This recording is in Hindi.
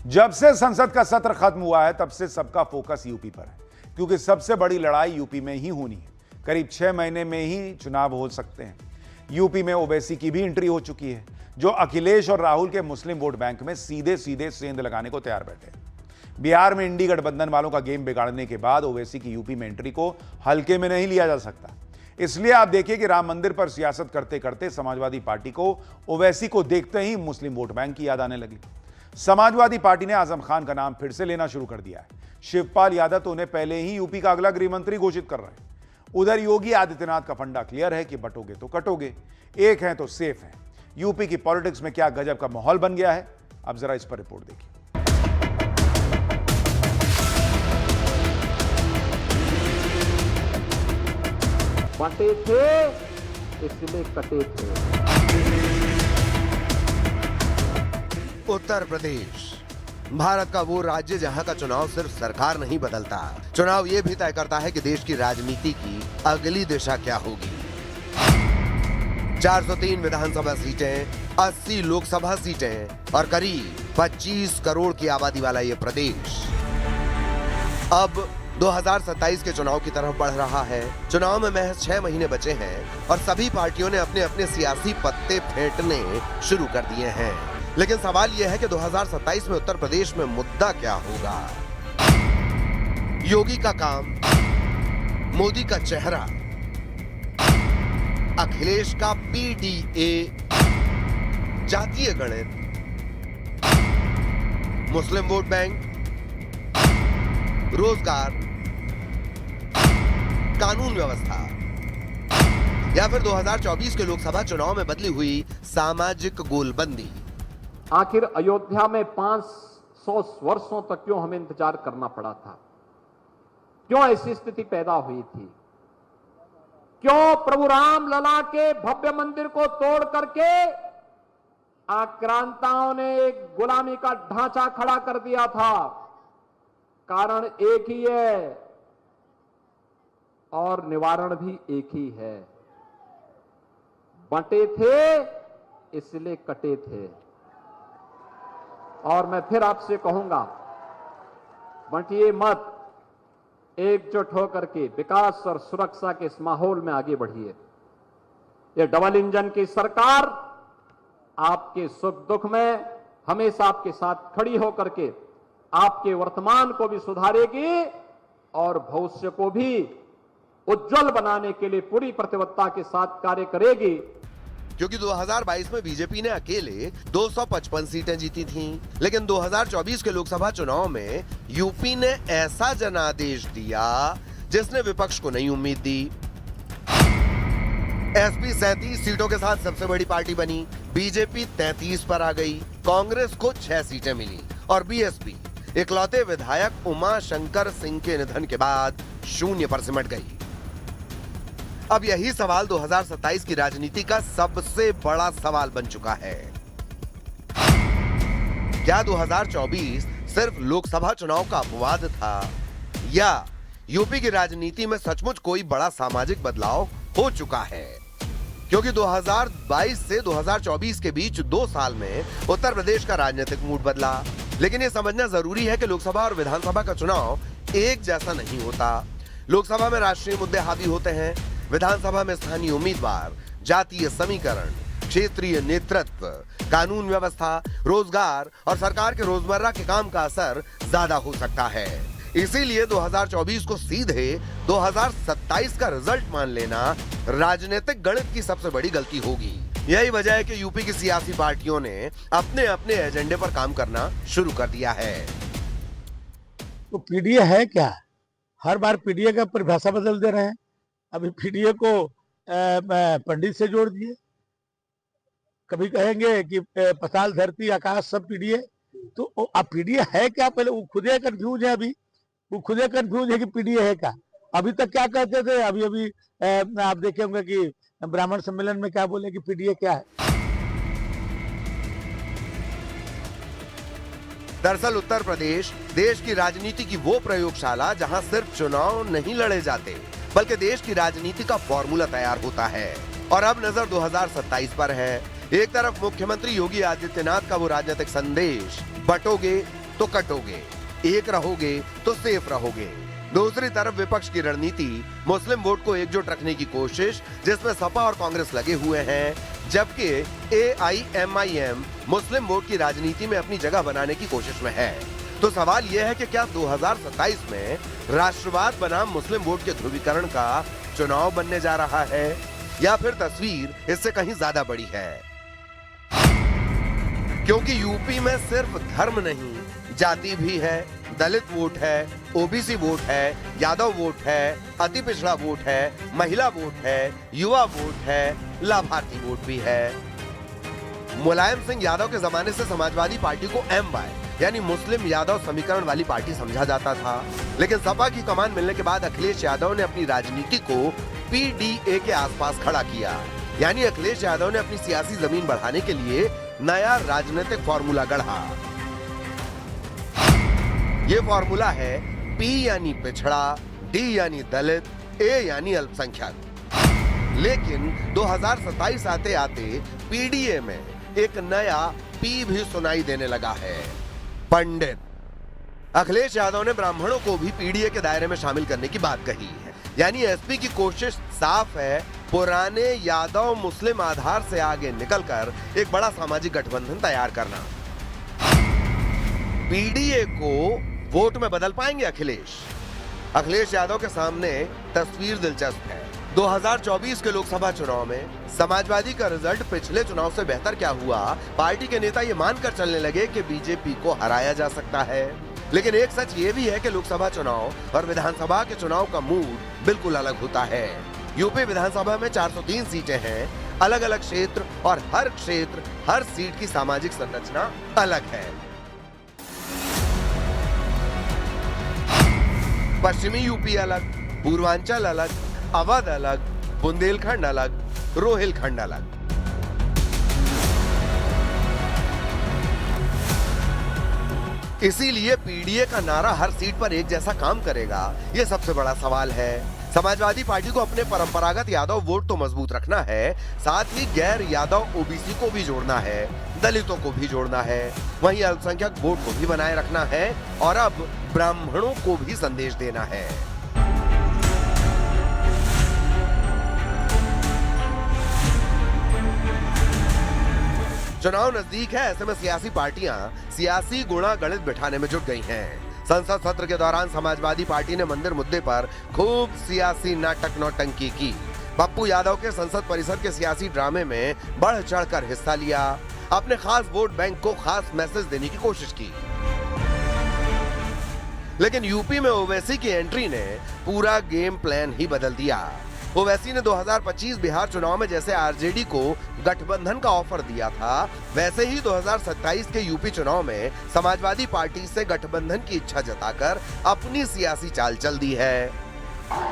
जब से संसद का सत्र खत्म हुआ है तब से सबका फोकस यूपी पर है, क्योंकि सबसे बड़ी लड़ाई यूपी में ही होनी है। करीब 6 महीने में ही चुनाव हो सकते हैं। यूपी में ओवैसी की भी एंट्री हो चुकी है, जो अखिलेश और राहुल के मुस्लिम वोट बैंक में सीधे सीधे सेंध लगाने को तैयार बैठे हैं। बिहार में इंडी गठबंधन वालों का गेम बिगाड़ने के बाद ओवैसी की यूपी में एंट्री को हल्के में नहीं लिया जा सकता। इसलिए आप देखिए कि राम मंदिर पर सियासत करते करते समाजवादी पार्टी को ओवैसी को देखते ही मुस्लिम वोट बैंक की याद आने लगी। समाजवादी पार्टी ने आजम खान का नाम फिर से लेना शुरू कर दिया है। शिवपाल यादव तो उन्हें पहले ही यूपी का अगला गृह मंत्री घोषित कर रहे हैं। उधर योगी आदित्यनाथ का फंडा क्लियर है कि बटोगे तो कटोगे, एक है तो सेफ है। यूपी की पॉलिटिक्स में क्या गजब का माहौल बन गया है, अब जरा इस पर रिपोर्ट देखिए। बटे थे इसलिए कटे थे। उत्तर प्रदेश भारत का वो राज्य जहां का चुनाव सिर्फ सरकार नहीं बदलता, चुनाव ये भी तय करता है कि देश की राजनीति की अगली दिशा क्या होगी। 403 विधानसभा सीटें, 80 लोकसभा सीटें और करीब 25 करोड़ की आबादी वाला ये प्रदेश अब 2027 के चुनाव की तरफ बढ़ रहा है। चुनाव में महज 6 महीने बचे हैं और सभी पार्टियों ने अपने अपने सियासी पत्ते फेंटने शुरू कर दिए हैं। लेकिन सवाल यह है कि 2027 में उत्तर प्रदेश में मुद्दा क्या होगा। योगी का काम, मोदी का चेहरा, अखिलेश का पीडीए, जातीय गणित, मुस्लिम वोट बैंक, रोजगार, कानून व्यवस्था या फिर 2024 के लोकसभा चुनाव में बदली हुई सामाजिक गोलबंदी। आखिर अयोध्या में 500 वर्षों तक क्यों हमें इंतजार करना पड़ा था? क्यों ऐसी स्थिति पैदा हुई थी? क्यों प्रभु राम लला के भव्य मंदिर को तोड़ करके आक्रांताओं ने एक गुलामी का ढांचा खड़ा कर दिया था? कारण एक ही है और निवारण भी एक ही है। बंटे थे इसलिए कटे थे। और मैं फिर आपसे कहूंगा, बंटिए मत, एकजुट होकर के विकास और सुरक्षा के इस माहौल में आगे बढ़िए। ये डबल इंजन की सरकार आपके सुख दुख में हमेशा आपके साथ खड़ी होकर के आपके वर्तमान को भी सुधारेगी और भविष्य को भी उज्जवल बनाने के लिए पूरी प्रतिबद्धता के साथ कार्य करेगी। क्योंकि 2022 में बीजेपी ने अकेले 255 सीटें जीती थीं, लेकिन 2024 के लोकसभा चुनाव में यूपी ने ऐसा जनादेश दिया जिसने विपक्ष को नई उम्मीद दी। एसपी 37 सीटों के साथ सबसे बड़ी पार्टी बनी, बीजेपी 33 पर आ गई, कांग्रेस को 6 सीटें मिली और बीएसपी इकलौते विधायक उमा शंकर सिंह के निधन के बाद 0 पर सिमट गई। अब यही सवाल 2027 की राजनीति का सबसे बड़ा सवाल बन चुका है। क्या 2024 सिर्फ लोकसभा चुनाव का अपवाद था या यूपी की राजनीति में सचमुच कोई बड़ा सामाजिक बदलाव हो चुका है? क्योंकि 2022 से 2024 के बीच 2 साल में उत्तर प्रदेश का राजनीतिक मूड बदला। लेकिन यह समझना जरूरी है कि लोकसभा और विधानसभा का चुनाव एक जैसा नहीं होता। लोकसभा में राष्ट्रीय मुद्दे हावी होते हैं, विधानसभा में स्थानीय उम्मीदवार, जातीय समीकरण, क्षेत्रीय नेतृत्व, कानून व्यवस्था, रोजगार और सरकार के रोजमर्रा के काम का असर ज्यादा हो सकता है। इसीलिए 2024 को सीधे 2027 का रिजल्ट मान लेना राजनीतिक गणित की सबसे बड़ी गलती होगी। यही वजह है कि यूपी की सियासी पार्टियों ने अपने अपने एजेंडे पर काम करना शुरू कर दिया है। तो पीडीए है क्या? हर बार पीडीए का परिभाषा बदल दे रहे हैं। अभी पीडीए को पंडित से जोड़ दिए। कभी कहेंगे कि पताल धरती आकाश सब पीडीए। तो अब पीडीए है क्या? पहले वो खुदे कंफ्यूज है। अभी वो खुदे कंफ्यूज है कि पीडीए है क्या। अभी तक क्या कहते थे, अभी आप देखे होंगे कि ब्राह्मण सम्मेलन में क्या बोले कि पीडीए क्या है। दरअसल उत्तर प्रदेश देश की राजनीति की वो प्रयोगशाला जहां सिर्फ चुनाव नहीं लड़े जाते बल्कि देश की राजनीति का फॉर्मूला तैयार होता है। और अब नजर 2027 पर है। एक तरफ मुख्यमंत्री योगी आदित्यनाथ का वो राजनीतिक संदेश, बटोगे तो कटोगे, एक रहोगे तो सेफ रहोगे। दूसरी तरफ विपक्ष की रणनीति मुस्लिम वोट को एकजुट रखने की कोशिश, जिसमें सपा और कांग्रेस लगे हुए हैं, जबकि AIMIM मुस्लिम वोट की राजनीति में अपनी जगह बनाने की कोशिश में है। तो सवाल यह है कि क्या 2027 में राष्ट्रवाद बनाम मुस्लिम वोट के ध्रुवीकरण का चुनाव बनने जा रहा है, या फिर तस्वीर इससे कहीं ज्यादा बड़ी है? क्योंकि यूपी में सिर्फ धर्म नहीं, जाति भी है, दलित वोट है, ओबीसी वोट है, यादव वोट है, अति पिछड़ा वोट है, महिला वोट है, युवा वोट है, लाभार्थी वोट भी है। मुलायम सिंह यादव के जमाने से समाजवादी पार्टी को MY यानी मुस्लिम यादव समीकरण वाली पार्टी समझा जाता था, लेकिन सपा की कमान मिलने के बाद अखिलेश यादव ने अपनी राजनीति को PDA के आसपास खड़ा किया। यानी अखिलेश यादव ने अपनी सियासी जमीन बढ़ाने के लिए नया राजनीतिक फॉर्मूला गढ़ा। ये फॉर्मूला है P यानी पिछड़ा, D यानी दलित, A यानी अल्पसंख्यक। लेकिन 2027 आते आते PDA में एक नया P भी सुनाई देने लगा है, पंडित। अखिलेश यादव ने ब्राह्मणों को भी PDA के दायरे में शामिल करने की बात कही है। यानी SP की कोशिश साफ है, पुराने यादव मुस्लिम आधार से आगे निकलकर एक बड़ा सामाजिक गठबंधन तैयार करना। PDA को वोट में बदल पाएंगे अखिलेश यादव के सामने तस्वीर दिलचस्प है। 2024 के लोकसभा चुनाव में समाजवादी का रिजल्ट पिछले चुनाव से बेहतर क्या हुआ, पार्टी के नेता ये मानकर चलने लगे कि बीजेपी को हराया जा सकता है। लेकिन एक सच ये भी है कि लोकसभा चुनाव और विधानसभा के चुनाव का मूड बिल्कुल अलग होता है। यूपी विधानसभा में 403 सीटें हैं, अलग अलग क्षेत्र, और हर क्षेत्र, हर सीट की सामाजिक संरचना अलग है। पश्चिमी यूपी अलग, पूर्वांचल अलग, अवध अलग, बुंदेलखंड अलग, रोहिलखंड अलग। इसीलिए PDA का नारा हर सीट पर एक जैसा काम करेगा, यह सबसे बड़ा सवाल है। समाजवादी पार्टी को अपने परंपरागत यादव वोट तो मजबूत रखना है, साथ ही गैर यादव OBC को भी जोड़ना है, दलितों को भी जोड़ना है, वहीं अल्पसंख्यक वोट को भी बनाए रखना है, और अब ब्राह्मणों को भी संदेश देना है। चुनाव नजदीक है, ऐसे में सियासी पार्टियां सियासी गुणा गणित बिठाने में जुट गई हैं। संसद सत्र के दौरान समाजवादी पार्टी ने मंदिर मुद्दे पर खूब सियासी नाटक नौटंकी की। पप्पू यादव के संसद परिसर के सियासी ड्रामे में बढ़ चढ़कर हिस्सा लिया, अपने खास वोट बैंक को खास मैसेज देने की कोशिश की। लेकिन यूपी में ओवैसी की एंट्री ने पूरा गेम प्लान ही बदल दिया। ओवैसी ने 2025 बिहार चुनाव में जैसे आरजेडी को गठबंधन का ऑफर दिया था, वैसे ही 2027 के यूपी चुनाव में समाजवादी पार्टी से गठबंधन की इच्छा जताकर अपनी सियासी चाल चल दी है।